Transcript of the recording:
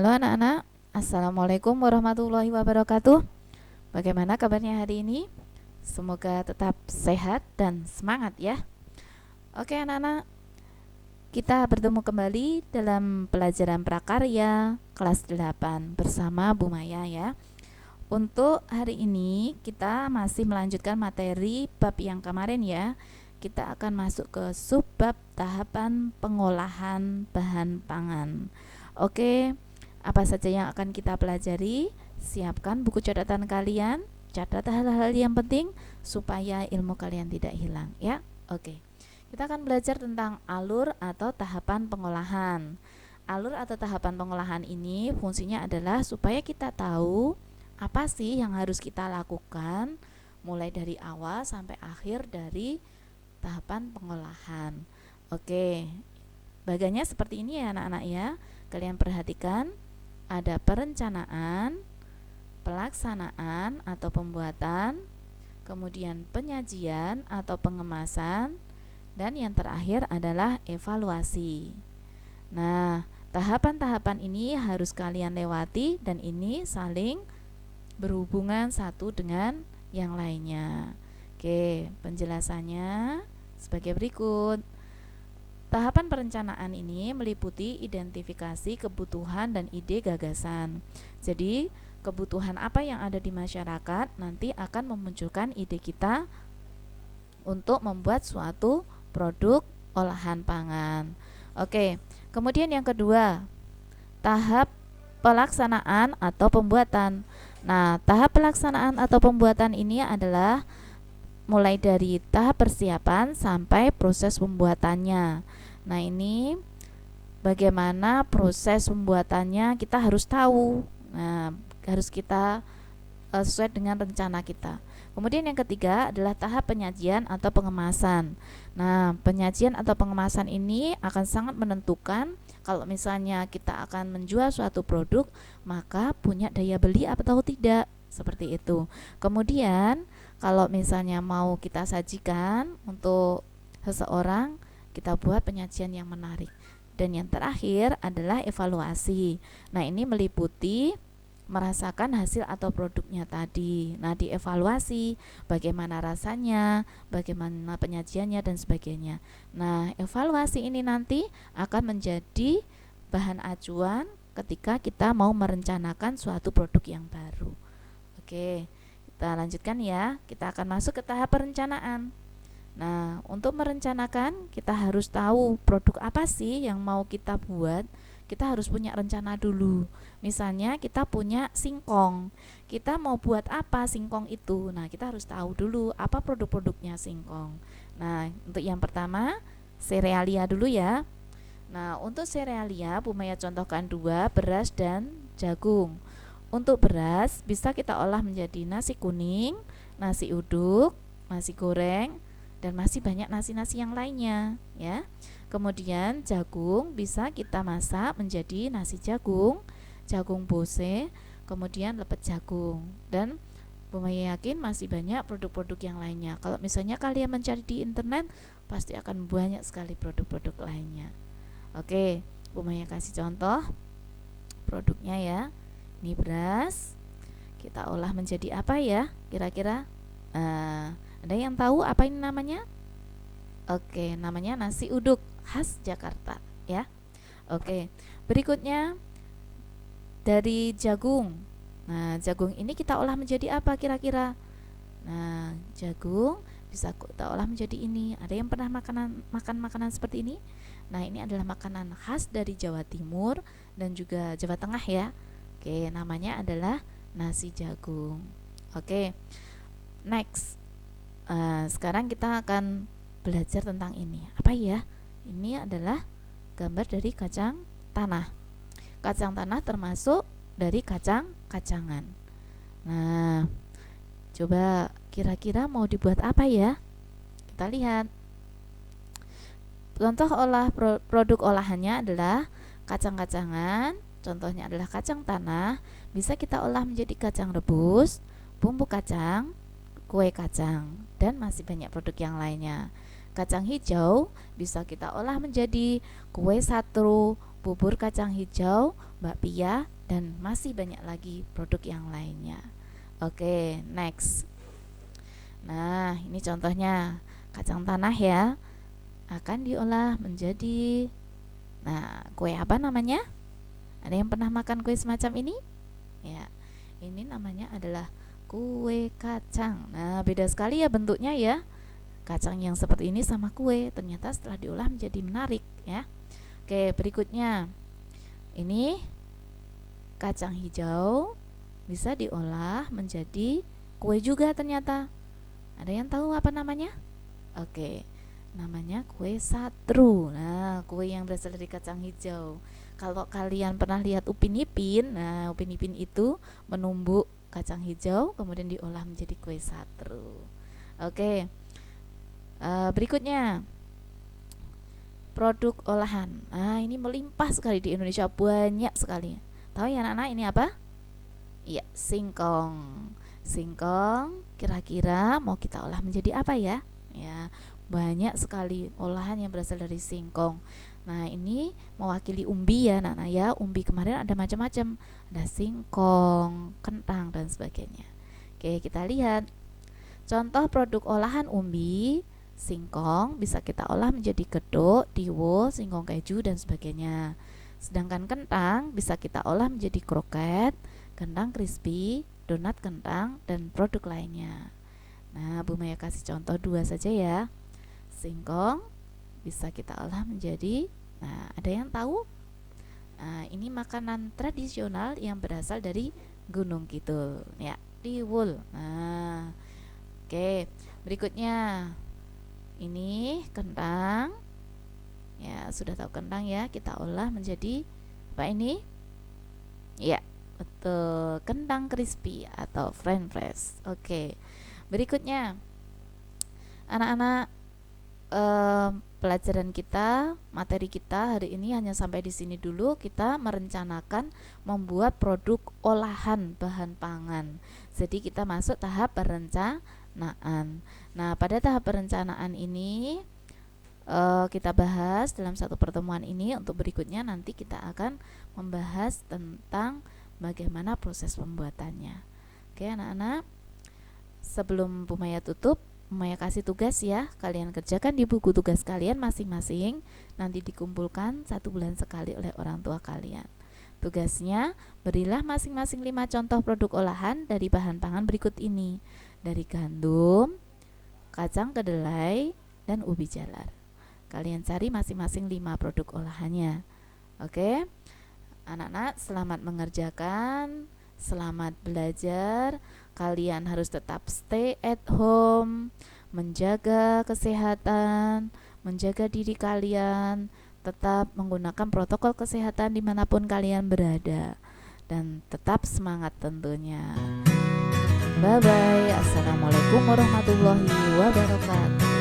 Halo anak-anak, Assalamualaikum warahmatullahi wabarakatuh. Bagaimana kabarnya hari ini? Semoga tetap sehat dan semangat ya. Oke anak-anak, kita bertemu kembali dalam pelajaran prakarya kelas 8 bersama Bu Maya ya. Untuk hari ini kita masih melanjutkan materi bab yang kemarin ya. Kita akan masuk ke subbab tahapan pengolahan bahan pangan. Oke, apa saja yang akan kita pelajari? Siapkan buku catatan kalian, catat hal-hal yang penting supaya ilmu kalian tidak hilang ya. Oke. Kita akan belajar tentang alur atau tahapan pengolahan. Alur atau tahapan pengolahan ini fungsinya adalah supaya kita tahu apa sih yang harus kita lakukan mulai dari awal sampai akhir dari tahapan pengolahan. Oke. Bagiannya seperti ini ya anak-anak ya. Kalian perhatikan, ada perencanaan, pelaksanaan atau pembuatan, kemudian penyajian atau pengemasan, dan yang terakhir adalah evaluasi. Nah, tahapan-tahapan ini harus kalian lewati dan ini saling berhubungan satu dengan yang lainnya. Oke, penjelasannya sebagai berikut. Tahapan perencanaan ini meliputi identifikasi kebutuhan dan ide gagasan. Jadi, kebutuhan apa yang ada di masyarakat nanti akan memunculkan ide kita untuk membuat suatu produk olahan pangan. Oke, kemudian yang kedua, tahap pelaksanaan atau pembuatan. Nah, tahap pelaksanaan atau pembuatan ini adalah mulai dari tahap persiapan sampai proses pembuatannya. Nah, ini bagaimana proses pembuatannya kita harus tahu. Nah, harus kita sesuai dengan rencana kita. Kemudian yang ketiga adalah tahap penyajian atau pengemasan. Nah, penyajian atau pengemasan ini akan sangat menentukan kalau misalnya kita akan menjual suatu produk, maka punya daya beli atau tidak, seperti itu. Kemudian kalau misalnya mau kita sajikan untuk seseorang, kita buat penyajian yang menarik. Dan yang terakhir adalah evaluasi. Nah, ini meliputi merasakan hasil atau produknya tadi. Nah, dievaluasi bagaimana rasanya, bagaimana penyajiannya dan sebagainya. Nah, evaluasi ini nanti akan menjadi bahan acuan ketika kita mau merencanakan suatu produk yang baru. Oke, kita lanjutkan ya. Kita akan masuk ke tahap perencanaan. Nah, untuk merencanakan kita harus tahu produk apa sih yang mau kita buat. Kita harus punya rencana dulu. Misalnya kita punya singkong, kita mau buat apa singkong itu. Nah, kita harus tahu dulu apa produk-produknya singkong. Nah, untuk yang pertama serealia dulu ya. Nah, untuk serealia Bu Maya contohkan dua, beras dan jagung. Untuk beras bisa kita olah menjadi nasi kuning, nasi uduk, nasi goreng, dan masih banyak nasi-nasi yang lainnya ya. Kemudian jagung bisa kita masak menjadi nasi jagung, jagung bose, kemudian lepet jagung, dan Bu Maya yakin masih banyak produk-produk yang lainnya. Kalau misalnya kalian mencari di internet, pasti akan banyak sekali produk-produk lainnya. Oke, Bu Maya kasih contoh produknya ya. Ini beras, kita olah menjadi apa ya kira-kira? Ada yang tahu apa ini namanya? Oke, namanya nasi uduk khas Jakarta ya. Oke, berikutnya dari jagung. Nah, jagung ini kita olah menjadi apa kira-kira? Nah, jagung bisa kita olah menjadi ini. Ada yang pernah makan makanan seperti ini? Nah, ini adalah makanan khas dari Jawa Timur dan juga Jawa Tengah ya. Oke, namanya adalah nasi jagung. Oke, next. Sekarang kita akan belajar tentang ini. Apa ya? Ini adalah gambar dari kacang tanah. Kacang tanah termasuk dari kacang-kacangan. Nah, coba kira-kira mau dibuat apa ya? Kita lihat. Contoh produk olahannya adalah kacang-kacangan. Contohnya adalah kacang tanah. Bisa kita olah menjadi kacang rebus, bumbu kacang, kue kacang, dan masih banyak produk yang lainnya. Kacang hijau bisa kita olah menjadi kue satru, bubur kacang hijau, bakpia, dan masih banyak lagi produk yang lainnya. Oke, next. Nah, ini contohnya kacang tanah ya, akan diolah menjadi, nah, kue apa namanya? Ada yang pernah makan kue semacam ini? Ya, ini namanya adalah kue kacang. Nah, beda sekali ya bentuknya ya. Kacang yang seperti ini sama kue, ternyata setelah diolah menjadi menarik ya. Oke, berikutnya. Ini kacang hijau bisa diolah menjadi kue juga ternyata. Ada yang tahu apa namanya? Oke, namanya kue satru. Nah, kue yang berasal dari kacang hijau. Kalau kalian pernah lihat Upin Ipin, nah Upin Ipin itu menumbuk kacang hijau kemudian diolah menjadi kue satru. Oke, berikutnya produk olahan. Nah, ini melimpah sekali di Indonesia, banyak sekali. Tahu ya anak-anak ini apa? Iya, singkong. Singkong kira-kira mau kita olah menjadi apa ya? Ya, banyak sekali olahan yang berasal dari singkong. Nah, ini mewakili umbi ya, anak-anak ya. Umbi kemarin ada macam-macam. Ada singkong, kentang dan sebagainya. Oke, kita lihat. Contoh produk olahan umbi, singkong bisa kita olah menjadi gedok, tiwo, singkong keju dan sebagainya. Sedangkan kentang bisa kita olah menjadi kroket, kentang crispy, donat kentang dan produk lainnya. Nah, Bu Maya kasih contoh 2 saja ya. Singkong bisa kita olah menjadi, nah, ada yang tahu? Nah, ini makanan tradisional yang berasal dari Gunung Kidul ya, tiwul. Nah, oke, berikutnya ini kentang. Ya, sudah tahu kentang ya, kita olah menjadi apa ini? Ya, betul, kentang crispy atau french fries. Oke. Berikutnya, anak-anak, pelajaran kita, materi kita hari ini hanya sampai di sini dulu. Kita merencanakan membuat produk olahan bahan pangan. Jadi kita masuk tahap perencanaan. Nah, pada tahap perencanaan ini kita bahas dalam satu pertemuan ini. Untuk berikutnya nanti kita akan membahas tentang bagaimana proses pembuatannya. Oke anak-anak, sebelum Bu Maya tutup, Bu Maya kasih tugas ya. Kalian kerjakan di buku tugas kalian masing-masing. Nanti dikumpulkan 1 bulan sekali oleh orang tua kalian. Tugasnya, berilah masing-masing 5 contoh produk olahan dari bahan pangan berikut ini. Dari gandum, kacang kedelai, dan ubi jalar. Kalian cari masing-masing 5 produk olahannya. Oke, anak-anak, selamat mengerjakan, selamat belajar. Kalian harus tetap stay at home, menjaga kesehatan, menjaga diri kalian, tetap menggunakan protokol kesehatan dimanapun kalian berada, dan tetap semangat tentunya. Bye bye. Assalamualaikum warahmatullahi wabarakatuh.